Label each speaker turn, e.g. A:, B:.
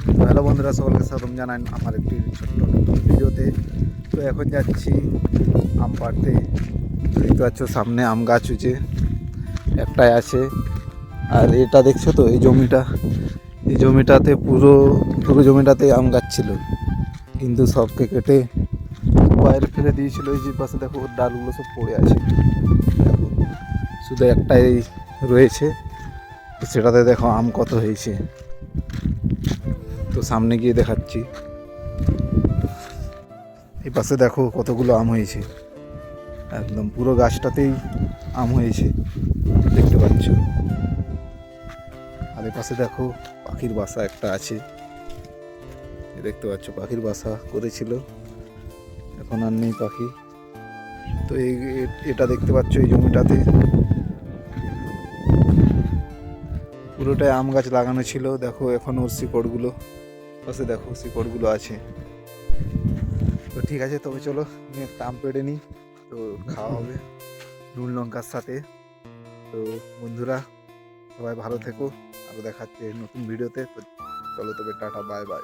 A: তো হ্যালো বন্ধুরা, সকলকে স্বাগতম জানান আমার একটি ছোট্ট নতুন ভিডিওতে। তো এখন যাচ্ছি আম পাড়তে। দেখতে পাচ্ছ সামনে আম গাছ হয়েছে, একটাই আছে। আর এটা দেখছো তো, এই জমিটাতে পুরো পুরো জমিটাতে আম গাছ ছিল, কিন্তু সবকে কেটে বাইরে ফেলে দিয়েছিল। এই যে পাশে দেখো, ওর ডালগুলো সব পড়ে আছে। দেখো, শুধু একটাই রয়েছে, তো সেটাতে দেখো আম কত হয়েছে। তো সামনে গিয়ে দেখাচ্ছি। এই পাশে দেখো কতগুলো আম হয়েছে, একদম পুরো গাছটাতেই আম হয়েছে, দেখতে পাচ্ছ। আর এই পাশে দেখো পাখির বাসা একটা আছে, দেখতে পাচ্ছ পাখির বাসা করেছিল, এখন আর নেই পাখি। তো এটা দেখতে পাচ্ছ, এই জমিটাতে পুরোটাই আম গাছ লাগানো ছিল। দেখো এখন ওর শিকড়গুলো, পাশে দেখো শিকড়গুলো আছে। তো ঠিক আছে, তবে চলো আমি একটা আম পেড়ে নিই, তো খাওয়া হবে নুন লঙ্কার সাথে। তো বন্ধুরা, সবাই ভালো থেকো, আরও দেখাচ্ছে নতুন ভিডিওতে। তো চলো তবে, টাটা, বাই বাই।